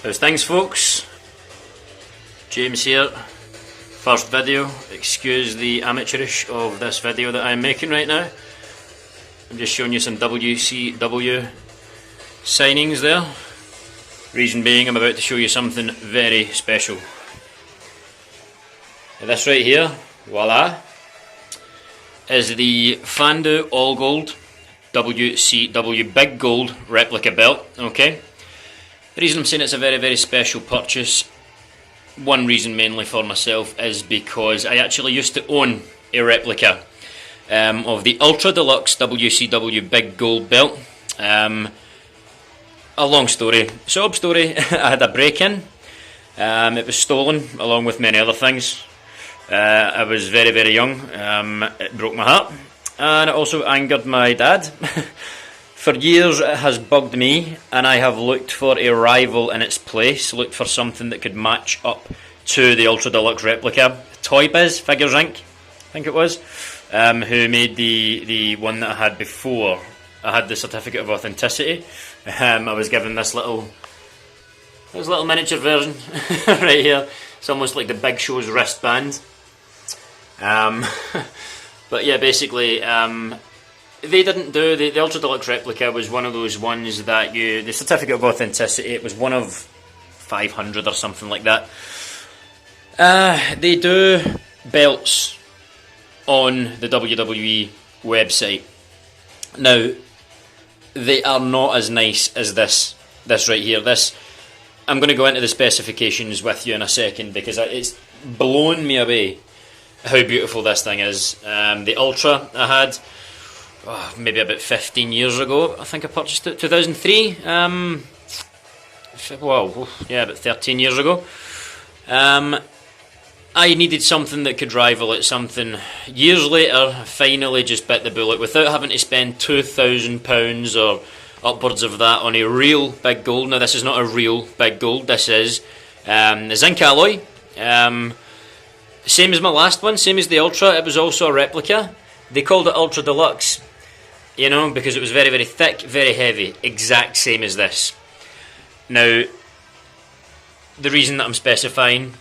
How's things, folks? James here. First video. Excuse the amateurish of this video that I'm making right now. I'm just showing you some WCW signings there. Reason being, I'm about to show you something very special. This right here, voila, is the Fandu All Gold WCW Big Gold replica belt. Okay. The reason I'm saying it's a very, very special purchase, one reason mainly for myself, is because I actually used to own a replica of the Ultra Deluxe WCW Big Gold belt. A long story, sob story. I had a break-in. It was stolen along with many other things. I was very, very young. It broke my heart, and it also angered my dad. For years it has bugged me, and I have looked for a rival in its place, looked for something that could match up to the Ultra Deluxe replica. Toy Biz, Figures Inc., I think it was, who made the one that I had before. I had the certificate of authenticity. I was given this little miniature version right here. It's almost like the Big Show's wristband. But yeah, basically, they didn't do, the Ultra Deluxe replica was one of those ones that the certificate of authenticity, it was one of 500 or something like that. They do belts on the WWE website. Now, they are not as nice as this right here. This, I'm going to go into the specifications with you in a second, because it's blown me away how beautiful this thing is. The Ultra I had, maybe about 15 years ago, I think I purchased it, 2003, well, yeah, about 13 years ago. I needed something that could rival it, something. Years later, I finally just bit the bullet, without having to spend £2,000 or upwards of that on a real Big Gold. Now, this is not a real Big Gold, this is a zinc alloy. Same as my last one, same as the Ultra, it was also a replica. They called it Ultra Deluxe, you know, because it was very, very thick, very heavy, exact same as this. Now, the reason that I'm specifying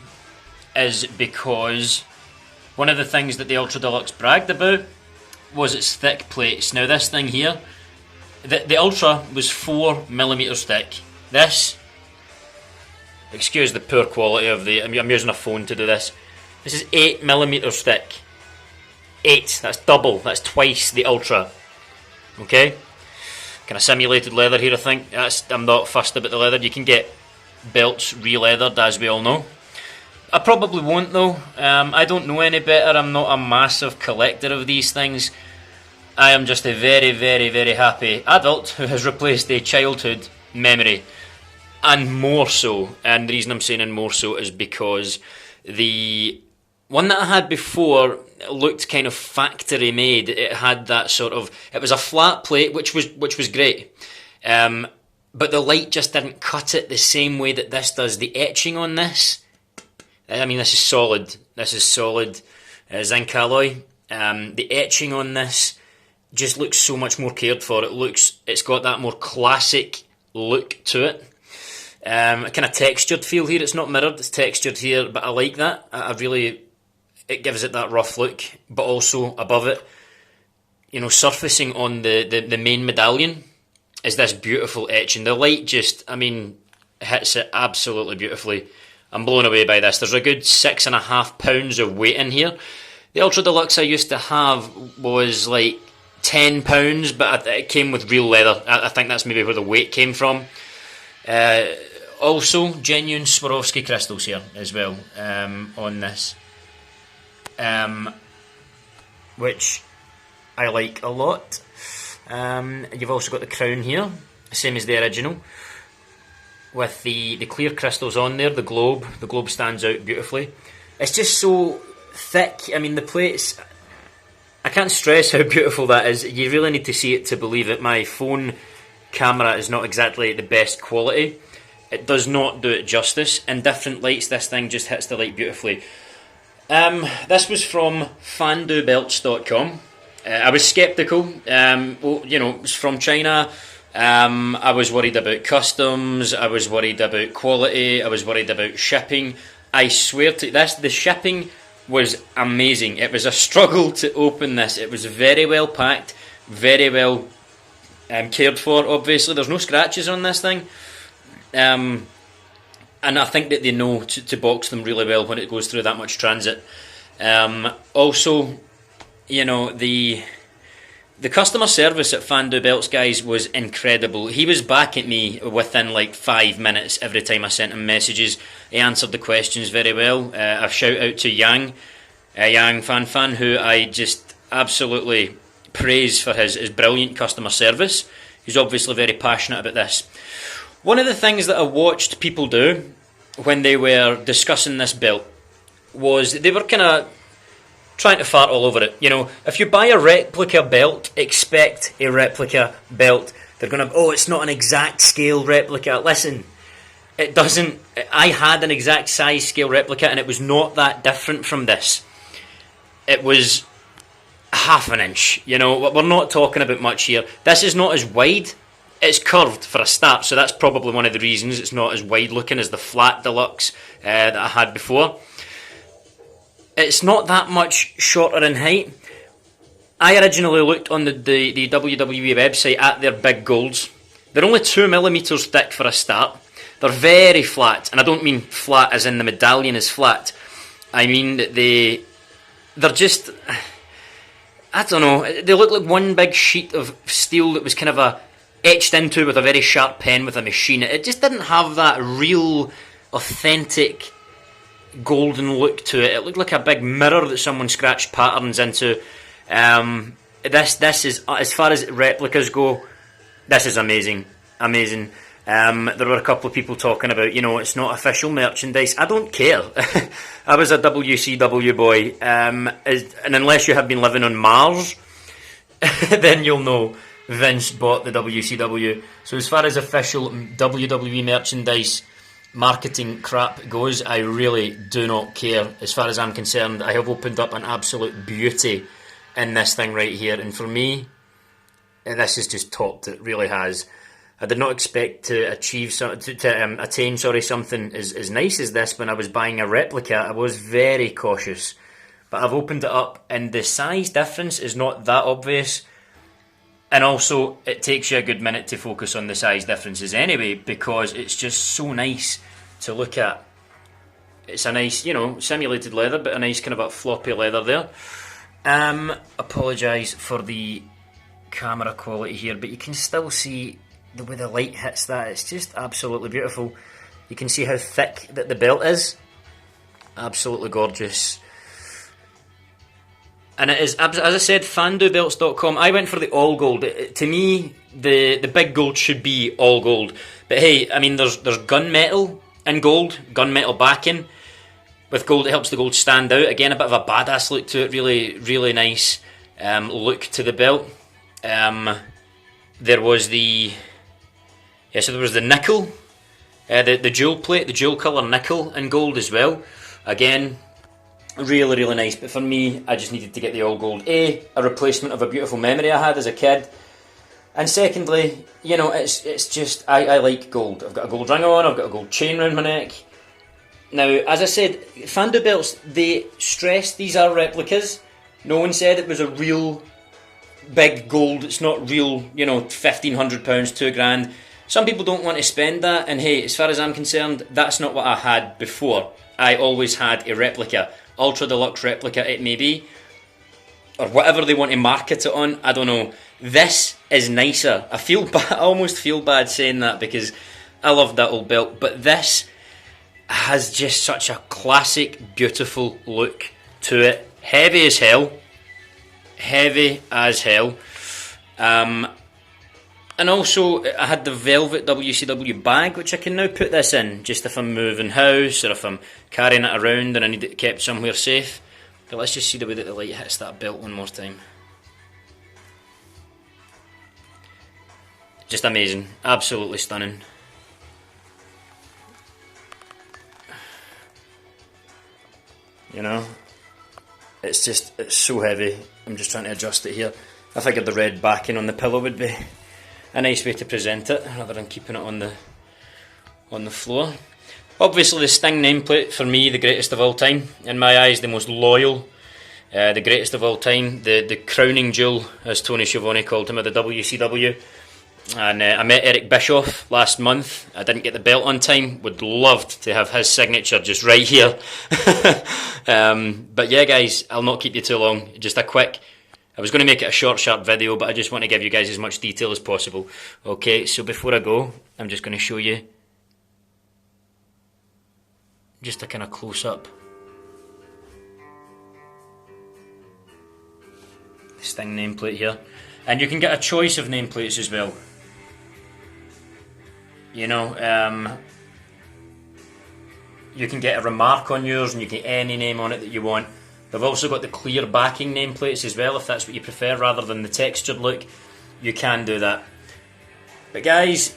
is because one of the things that the Ultra Deluxe bragged about was its thick plates. Now, this thing here, the Ultra was 4mm thick. This, excuse the poor quality of I'm using a phone to do this. This is 8mm thick. 8, that's double, that's twice the Ultra. Okay? Kind of simulated leather here, I think. I'm not fussed about the leather. You can get belts re-leathered, as we all know. I probably won't, though. I don't know any better. I'm not a massive collector of these things. I am just a very, very, very happy adult who has replaced a childhood memory. And more so, and the reason I'm saying and more so is because the one that I had before looked kind of factory made. It had that sort of, it was a flat plate, which was great. But the light just didn't cut it the same way that this does. The etching on this, I mean, this is solid. This is solid zinc alloy. The etching on this just looks so much more cared for. It's got that more classic look to it. A kind of textured feel here. It's not mirrored, it's textured here, but I like that. It gives it that rough look, but also above it, you know, surfacing on the main medallion is this beautiful etching. The light just, I mean, hits it absolutely beautifully. I'm blown away by this. There's a good 6.5 pounds of weight in here. The Ultra Deluxe I used to have was like £10, but it came with real leather. I think that's maybe where the weight came from. Also, genuine Swarovski crystals here as well on this, which I like a lot. You've also got the crown here, same as the original, with the clear crystals on there. The globe stands out beautifully. It's just so thick. I mean, the plates, I can't stress how beautiful that is. You really need to see it to believe it. My phone camera is not exactly the best quality. It does not do it justice. In different lights, this thing just hits the light beautifully. This was from FanduBelts.com. I was sceptical. Well, you know, it was from China. I was worried about customs, I was worried about quality, I was worried about shipping. I swear to this, the shipping was amazing. It was a struggle to open this. It was very well packed, very well cared for, obviously. There's no scratches on this thing. And I think that they know to box them really well when it goes through that much transit. Also, you know, the customer service at Fandu Belts, guys, was incredible. He was back at me within like 5 minutes every time I sent him messages. He answered the questions very well. A shout out to Yang Fan, who I just absolutely praise for his brilliant customer service. He's obviously very passionate about this. One of the things that I watched people do when they were discussing this belt was they were kind of trying to fart all over it. You know, if you buy a replica belt, expect a replica belt. They're going to, oh, it's not an exact scale replica. Listen, it doesn't. I had an exact size scale replica and it was not that different from this. It was half an inch. You know, we're not talking about much here. This is not as wide. It's curved for a start, so that's probably one of the reasons it's not as wide looking as the flat deluxe that I had before. It's not that much shorter in height. I originally looked on the WWE website at their Big Golds. They're only 2mm thick for a start. They're very flat, and I don't mean flat as in the medallion is flat. I mean that they're just, I don't know, they look like one big sheet of steel that was kind of etched into with a very sharp pen with a machine. It just didn't have that real, authentic golden look to it. It looked like a big mirror that someone scratched patterns into. This is, as far as replicas go, this is amazing. There were a couple of people talking about, you know, it's not official merchandise. I don't care. I was a WCW boy, and unless you have been living on Mars, then you'll know Vince bought the WCW. So as far as official WWE merchandise marketing crap goes, I really do not care. As far as I'm concerned, I have opened up an absolute beauty in this thing right here, and for me, this has just topped it. Really has. I did not expect to attain something as nice as this when I was buying a replica. I was very cautious, but I've opened it up, and the size difference is not that obvious. And also, it takes you a good minute to focus on the size differences anyway, because it's just so nice to look at. It's a nice, you know, simulated leather, but a nice kind of a floppy leather there. Apologise for the camera quality here, but you can still see the way the light hits that. It's just absolutely beautiful. You can see how thick that the belt is. Absolutely gorgeous. And it is, as I said, fandubelts.com. I went for the all gold. To me, the big gold should be all gold. But hey, I mean, there's gunmetal in gold, gunmetal backing. With gold, it helps the gold stand out. Again, a bit of a badass look to it. Really, really nice look to the belt. There was the nickel, the jewel plate, the jewel colour nickel in gold as well. Again, really, really nice. But for me, I just needed to get the all gold. A replacement of a beautiful memory I had as a kid. And secondly, you know, it's just, I like gold. I've got a gold ring on, I've got a gold chain around my neck. Now, as I said, Fandu belts, they stress these are replicas. No one said it was a real big gold. It's not real, you know, £1,500, £2,000. Some people don't want to spend that, and hey, as far as I'm concerned, that's not what I had before. I always had a replica. Ultra deluxe replica it may be, or whatever they want to market it on, I don't know. This is nicer. I almost feel bad saying that because I love that old belt, but this has just such a classic, beautiful look to it. Heavy as hell. And also, I had the velvet WCW bag, which I can now put this in, just if I'm moving house, or if I'm carrying it around and I need it kept somewhere safe. But let's just see the way that the light hits that belt one more time. Just amazing. Absolutely stunning. You know? It's so heavy. I'm just trying to adjust it here. I figured the red backing on the pillow would be a nice way to present it, rather than keeping it on the floor. Obviously the Sting nameplate, for me, the greatest of all time. In my eyes, the most loyal, the greatest of all time, the crowning jewel, as Tony Schiavone called him, of the WCW. And I met Eric Bischoff last month. I didn't get the belt on time. Would loved to have his signature just right here. But yeah, guys, I'll not keep you too long. Just a quick... I was going to make it a short, sharp video, but I just want to give you guys as much detail as possible. Okay, so before I go, I'm just going to show you just a kind of close-up. The Sting nameplate here. And you can get a choice of nameplates as well. You know, you can get a remark on yours and you can get any name on it that you want. They've also got the clear backing nameplates as well, if that's what you prefer, rather than the textured look. You can do that. But guys,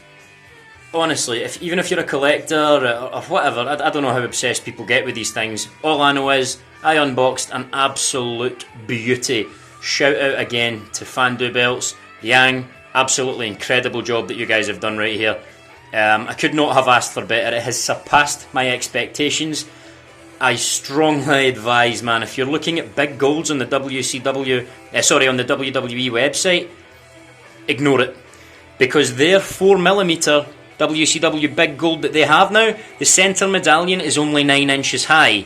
honestly, even if you're a collector or whatever, I don't know how obsessed people get with these things. All I know is I unboxed an absolute beauty. Shout out again to Fandu Belts, Yang, absolutely incredible job that you guys have done right here. I could not have asked for better. It has surpassed my expectations. I strongly advise, man, if you're looking at big golds on the on the WWE website, ignore it. Because their 4mm WCW Big Gold that they have now, the centre medallion is only 9 inches high.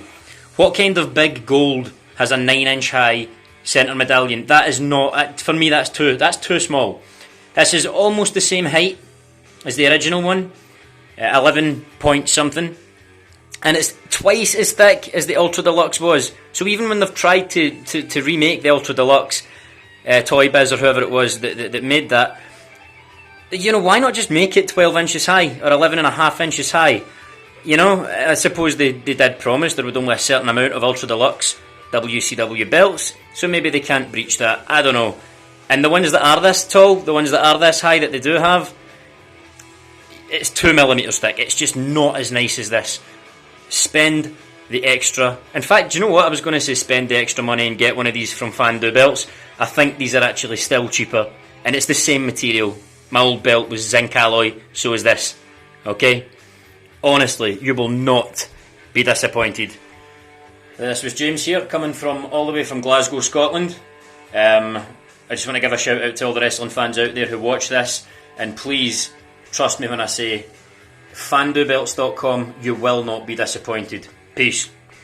What kind of big gold has a 9-inch high centre medallion? That is not, for me that's too small. This is almost the same height as the original one, 11 point something. And it's twice as thick as the Ultra Deluxe was. So even when they've tried to remake the Ultra Deluxe, Toy Biz or whoever it was that made that, you know, why not just make it 12 inches high or 11.5 inches high? You know, I suppose they did promise there would only a certain amount of Ultra Deluxe WCW belts, so maybe they can't breach that. I don't know. And the ones that are this tall, the ones that are this high that they do have, it's 2mm thick. It's just not as nice as this. Spend the extra. In fact, do you know what? I was going to say spend the extra money and get one of these from Fandu belts. I think these are actually still cheaper, and it's the same material. My old belt was zinc alloy, so is this. Okay? Honestly, you will not be disappointed. This was James here, coming from all the way from Glasgow, Scotland. I just want to give a shout out to all the wrestling fans out there who watch this, and please trust me when I say FanduBelts.com, you will not be disappointed. Peace.